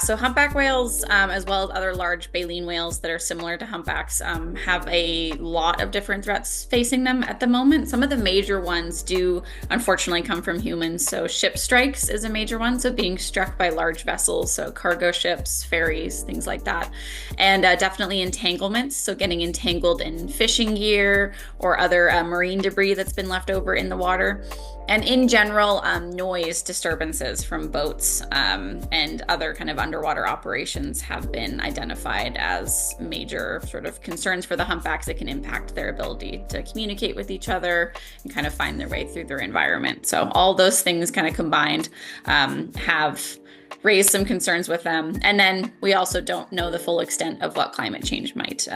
So humpback whales, as well as other large baleen whales that are similar to humpbacks, have a lot of different threats facing them at the moment. Some of the major ones do unfortunately come from humans. So ship strikes is a major one. So being struck by large vessels, so cargo ships, ferries, things like that. And definitely entanglements. So getting entangled in fishing gear or other marine debris that's been left over in the water. And in general, noise disturbances from boats and other kind of underwater operations have been identified as major sort of concerns for the humpbacks that can impact their ability to communicate with each other and kind of find their way through their environment. So all those things kind of combined have raised some concerns with them. And then we also don't know the full extent of what climate change might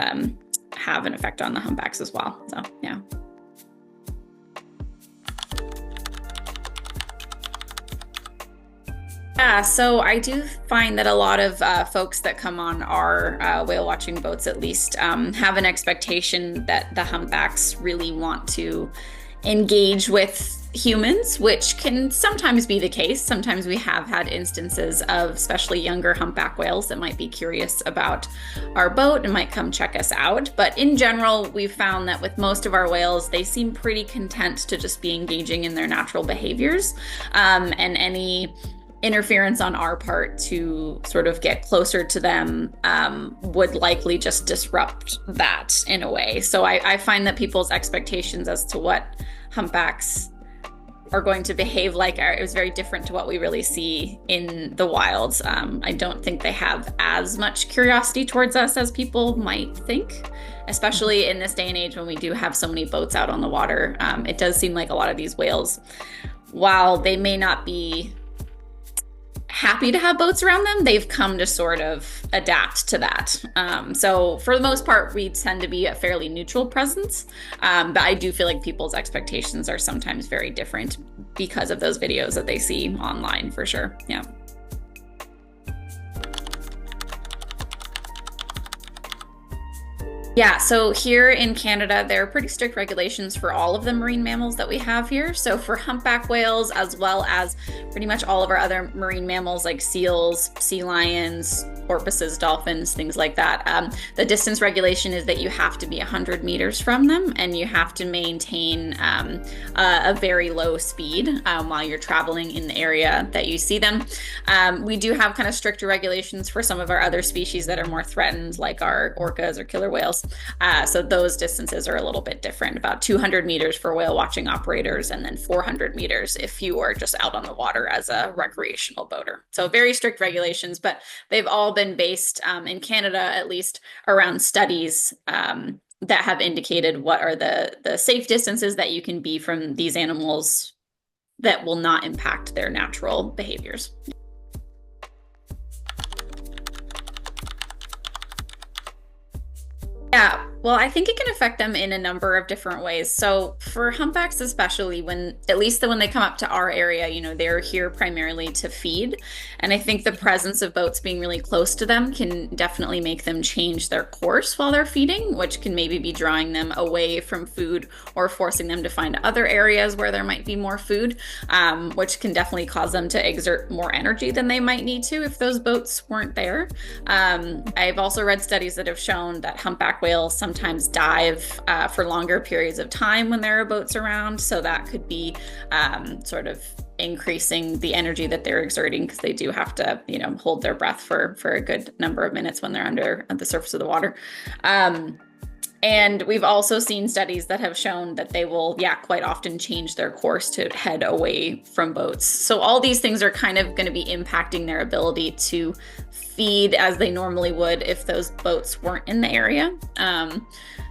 have an effect on the humpbacks as well. So, yeah. Yeah, so I do find that a lot of folks that come on our whale watching boats, at least, have an expectation that the humpbacks really want to engage with humans, which can sometimes be the case. Sometimes we have had instances of especially younger humpback whales that might be curious about our boat and might come check us out. But in general, we've found that with most of our whales, they seem pretty content to just be engaging in their natural behaviors, and any interference on our part to sort of get closer to them would likely just disrupt that in a way. So I find that people's expectations as to what humpbacks are going to behave like it was very different to what we really see in the wild. I don't think they have as much curiosity towards us as people might think, especially in this day and age when we do have so many boats out on the water. It does seem like a lot of these whales, while they may not be happy to have boats around them, they've come to sort of adapt to that. So for the most part, we tend to be a fairly neutral presence. But I do feel like people's expectations are sometimes very different because of those videos that they see online, for sure. Yeah. Yeah, so here in Canada, there are pretty strict regulations for all of the marine mammals that we have here. So for humpback whales, as well as pretty much all of our other marine mammals like seals, sea lions, porpoises, dolphins, things like that, the distance regulation is that you have to be 100 meters from them and you have to maintain a very low speed while you're traveling in the area that you see them. We do have kind of stricter regulations for some of our other species that are more threatened, like our orcas or killer whales. So those distances are a little bit different, about 200 meters for whale watching operators, and then 400 meters if you are just out on the water as a recreational boater. So very strict regulations, but they've all been based in Canada, at least, around studies that have indicated what are the safe distances that you can be from these animals that will not impact their natural behaviors. Yeah, well, I think it can affect them in a number of different ways. So for humpbacks, especially when, at least when they come up to our area, they're here primarily to feed. And I think the presence of boats being really close to them can definitely make them change their course while they're feeding, which can maybe be drawing them away from food or forcing them to find other areas where there might be more food, which can definitely cause them to exert more energy than they might need to if those boats weren't there. I've also read studies that have shown that humpback whales sometimes dive for longer periods of time when there are boats around. So that could be sort of increasing the energy that they're exerting, because they do have to, hold their breath for a good number of minutes when they're under at the surface of the water. And we've also seen studies that have shown that they will, quite often change their course to head away from boats. So all these things are kind of going to be impacting their ability to feed as they normally would if those boats weren't in the area.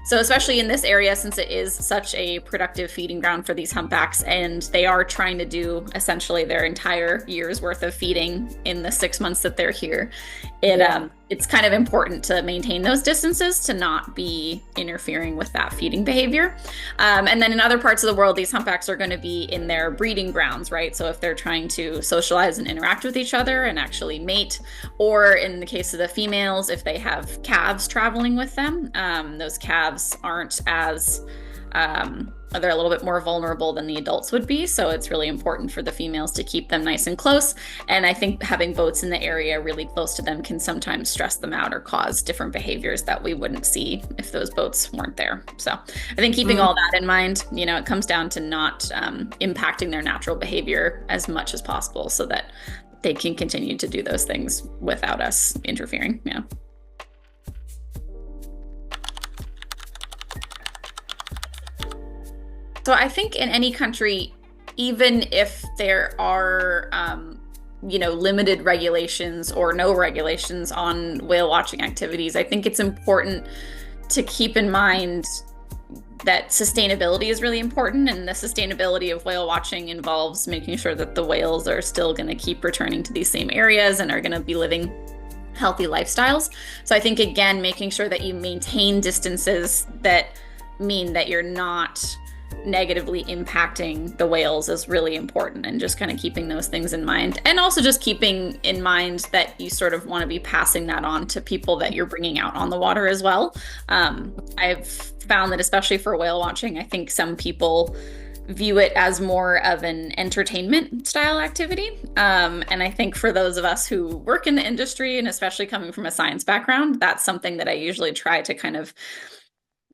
So especially in this area, since it is such a productive feeding ground for these humpbacks, and they are trying to do essentially their entire year's worth of feeding in the 6 months that they're here, it's kind of important to maintain those distances to not be interfering with that feeding behavior. And then in other parts of the world, these humpbacks are going to be in their breeding grounds, right? So if they're trying to socialize and interact with each other and actually mate, or in the case of the females, if they have calves traveling with them, those calves aren't as they're a little bit more vulnerable than the adults would be. So it's really important for the females to keep them nice and close. And I think having boats in the area really close to them can sometimes stress them out or cause different behaviors that we wouldn't see if those boats weren't there. So I think keeping all that in mind, it comes down to not impacting their natural behavior as much as possible so that they can continue to do those things without us interfering. Yeah. So I think in any country, even if there are, limited regulations or no regulations on whale watching activities, I think it's important to keep in mind that sustainability is really important, and the sustainability of whale watching involves making sure that the whales are still going to keep returning to these same areas and are going to be living healthy lifestyles. So I think, again, making sure that you maintain distances that mean that you're not negatively impacting the whales is really important, and just kind of keeping those things in mind. And also just keeping in mind that you sort of want to be passing that on to people that you're bringing out on the water as well. I've found that especially for whale watching, I think some people view it as more of an entertainment style activity. And I think for those of us who work in the industry, and especially coming from a science background, that's something that I usually try to kind of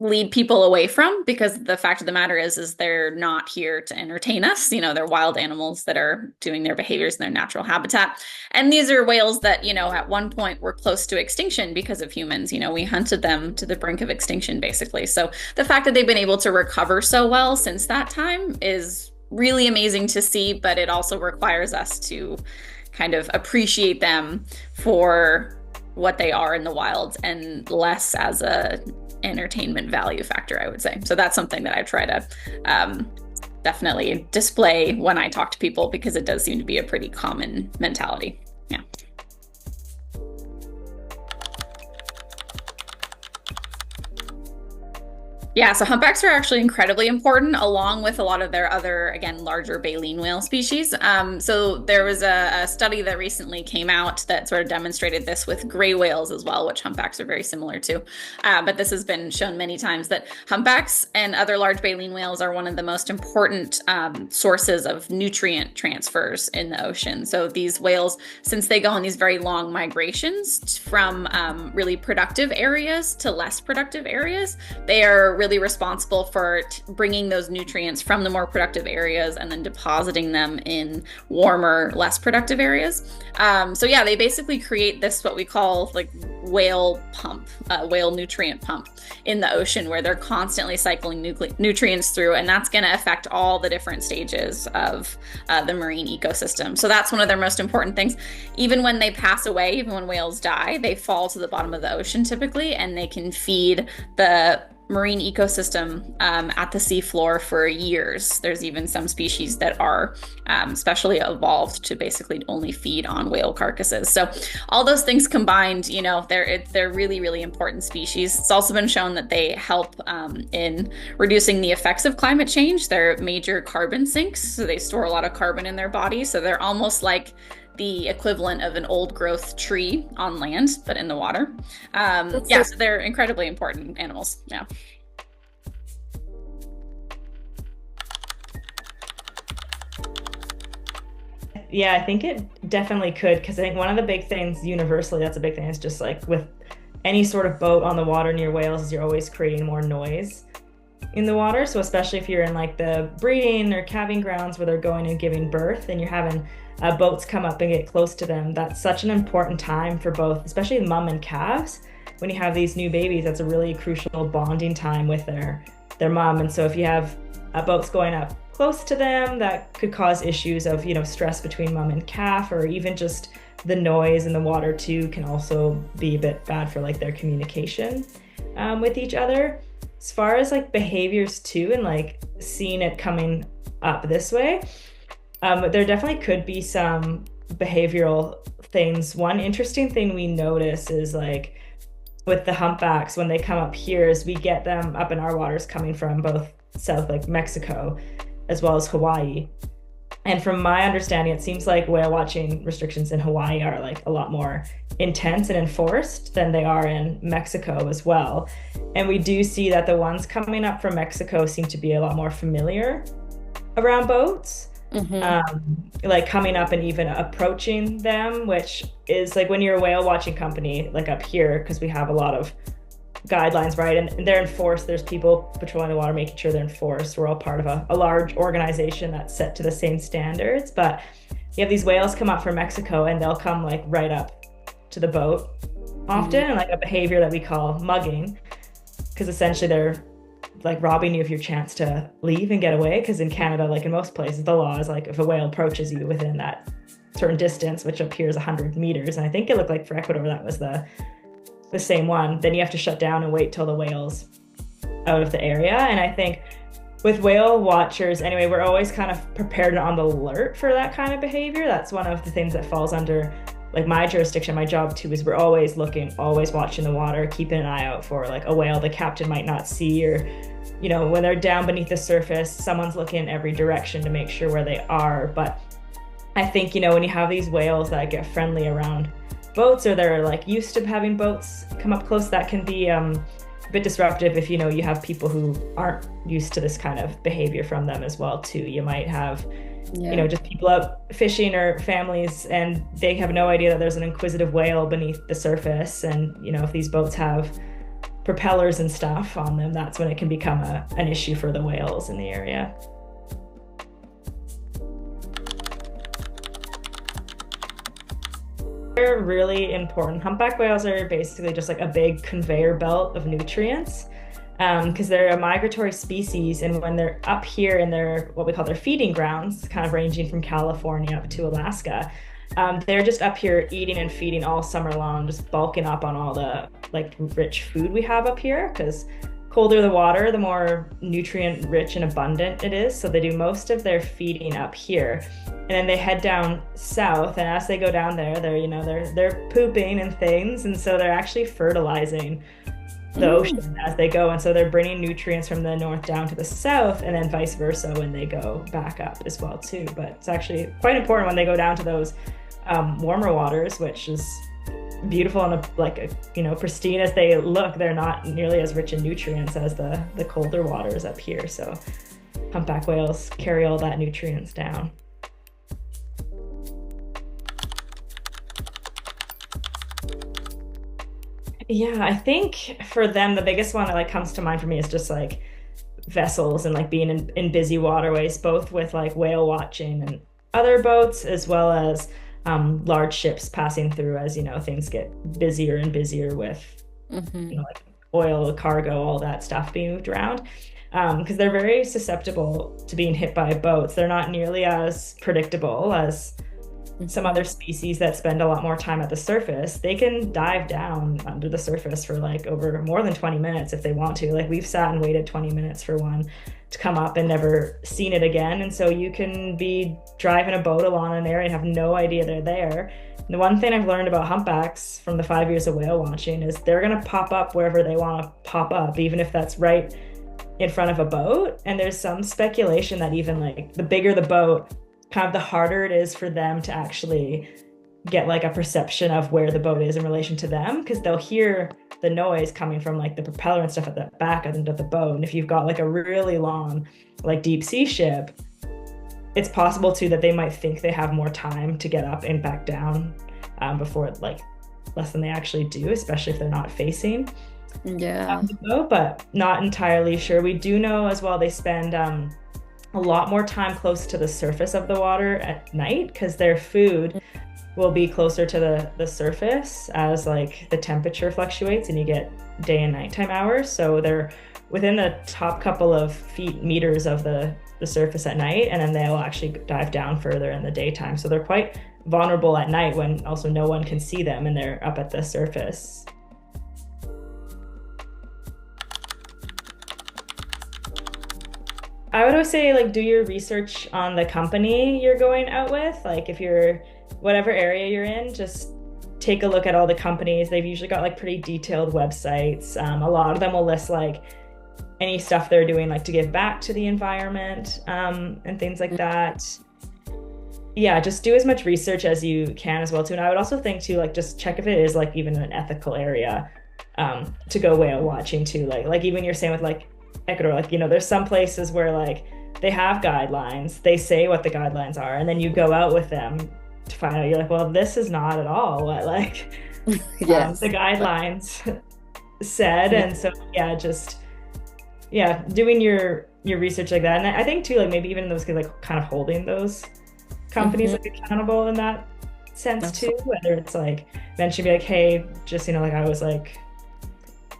lead people away from, because the fact of the matter is they're not here to entertain us. They're wild animals that are doing their behaviors in their natural habitat. And these are whales that, at one point were close to extinction because of humans. We hunted them to the brink of extinction, basically. So the fact that they've been able to recover so well since that time is really amazing to see, but it also requires us to kind of appreciate them for what they are in the wild and less as a entertainment value factor, I would say. So that's something that I try to definitely display when I talk to people, because it does seem to be a pretty common mentality. Yeah. Yeah, so humpbacks are actually incredibly important, along with a lot of their other, again, larger baleen whale species. So there was a study that recently came out that sort of demonstrated this with gray whales as well, which humpbacks are very similar to. But this has been shown many times that humpbacks and other large baleen whales are one of the most important sources of nutrient transfers in the ocean. So these whales, since they go on these very long migrations from really productive areas to less productive areas, they are really responsible for bringing those nutrients from the more productive areas and then depositing them in warmer, less productive areas. So yeah, they basically create this, what we call like whale pump, whale nutrient pump in the ocean, where they're constantly cycling nutrients through, and that's going to affect all the different stages of the marine ecosystem. So that's one of their most important things. Even when they pass away, even when whales die, they fall to the bottom of the ocean typically, and they can feed the marine ecosystem at the seafloor for years. There's even some species that are specially evolved to basically only feed on whale carcasses. So all those things combined, they're really, really important species. It's also been shown that they help in reducing the effects of climate change. They're major carbon sinks, so they store a lot of carbon in their body. So they're almost like the equivalent of an old growth tree on land, but in the water. So they're incredibly important animals. Yeah. Yeah, I think it definitely could, because I think one of the big things universally, that's a big thing, is just like with any sort of boat on the water near whales, is you're always creating more noise in the water. So especially if you're in like the breeding or calving grounds where they're going and giving birth, and you're having boats come up and get close to them, that's such an important time for both, especially mom and calves. When you have these new babies, that's a really crucial bonding time with their mom. And so if you have boats going up close to them, that could cause issues of, stress between mom and calf, or even just the noise in the water too can also be a bit bad for like their communication with each other. As far as like behaviors too, and like seeing it coming up this way, there definitely could be some behavioral things. One interesting thing we notice is like with the humpbacks, when they come up here, is we get them up in our waters coming from both South, like Mexico, as well as Hawaii. And from my understanding, it seems like whale watching restrictions in Hawaii are like a lot more intense and enforced than they are in Mexico as well. And we do see that the ones coming up from Mexico seem to be a lot more familiar around boats, Hmm. like coming up and even approaching them, which is like when you're a whale watching company, like up here, because we have a lot of guidelines, right? And they're enforced. There's people patrolling the water, making sure they're enforced. We're all part of a large organization that's set to the same standards. But you have these whales come up from Mexico and they'll come like right up to the boat often, and like a behavior that we call mugging, because essentially they're like robbing you of your chance to leave and get away. Because in Canada, like in most places, the law is like if a whale approaches you within that certain distance, which appears 100 meters, and I think it looked like for Ecuador that was the same one, then you have to shut down and wait till the whale's out of the area. And I think with whale watchers, anyway, we're always kind of prepared and on the alert for that kind of behavior. That's one of the things that falls under like my jurisdiction, my job too, is we're always looking, always watching the water, keeping an eye out for like a whale the captain might not see, or, you know, when they're down beneath the surface, someone's looking in every direction to make sure where they are. But I think, you know, when you have these whales that get friendly around boats, or they're like used to having boats come up close, that can be a bit disruptive if, you know, you have people who aren't used to this kind of behavior from them as well too. You might have, you Yeah. know, just people out fishing or families, and they have no idea that there's an inquisitive whale beneath the surface. And, you know, if these boats have propellers and stuff on them, that's when it can become an issue for the whales in the area. They're really important. Humpback whales are basically just like a big conveyor belt of nutrients, because they're a migratory species. And when they're up here in their what we call their feeding grounds, kind of ranging from California up to Alaska, they're just up here eating and feeding all summer long, just bulking up on all the like rich food we have up here. Because colder the water, the more nutrient rich and abundant it is. So they do most of their feeding up here. And then they head down south, and as they go down there, they're, you know, they're pooping and things, and so they're actually fertilizing the Mm. ocean as they go. And so they're bringing nutrients from the north down to the south, and then vice versa when they go back up as well too. But it's actually quite important when they go down to those warmer waters, which is beautiful and like you know, pristine as they look. They're not nearly as rich in nutrients as the colder waters up here. So humpback whales carry all that nutrients down. Yeah, I think for them, the biggest one that like comes to mind for me is just like vessels and like being in busy waterways, both with like whale watching and other boats, as well as large ships passing through as, you know, things get busier and busier with, you Hmm. know, like oil, cargo, all that stuff being moved around. Because they're very susceptible to being hit by boats. They're not nearly as predictable as some Hmm. other species that spend a lot more time at the surface. They can dive down under the surface for like over more than 20 minutes if they want to. Like we've sat and waited 20 minutes for one to come up and never seen it again. And so you can be driving a boat along an area and have no idea they're there. And the one thing I've learned about humpbacks from the 5 years of whale watching is they're going to pop up wherever they want to pop up, even if that's right in front of a boat. And there's some speculation that even like the bigger the boat, kind of the harder it is for them to actually get like a perception of where the boat is in relation to them, because they'll hear the noise coming from like the propeller and stuff at the back of the boat. And if you've got like a really long, like deep sea ship, it's possible too that they might think they have more time to get up and back down before like less than they actually do, especially if they're not facing Yeah. the boat, but not entirely sure. We do know as well they spend a lot more time close to the surface of the water at night, because their food will be closer to the surface as like the temperature fluctuates and you get day and nighttime hours. So they're within the top couple of feet meters of the surface at night, and then they'll actually dive down further in the daytime. So they're quite vulnerable at night when also no one can see them and they're up at the surface. I would always say like do your research on the company you're going out with. Like if you're whatever area you're in, just take a look at all the companies. They've usually got like pretty detailed websites. A lot of them will list like any stuff they're doing like to give back to the environment, and things like that. yeah, just do as much research as you can as well too. And I would also think too, like just check if it is like even an ethical area to go whale watching too. Like even you're saying with like Ecuador, like there's some places where like they have guidelines, they say what the guidelines are, and then you go out with them to find out you're like, well, this is not at all what like the Yes. guidelines said. Yeah. And so yeah, just yeah, doing your research like that. And I think too, like maybe even those like kind of holding those companies Hmm. like accountable in that sense too, Absolutely. whether it's like mention be like, hey, just like I was like,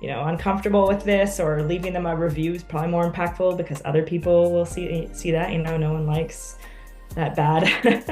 uncomfortable with this, or leaving them a review is probably more impactful because other people will see that, no one likes that bad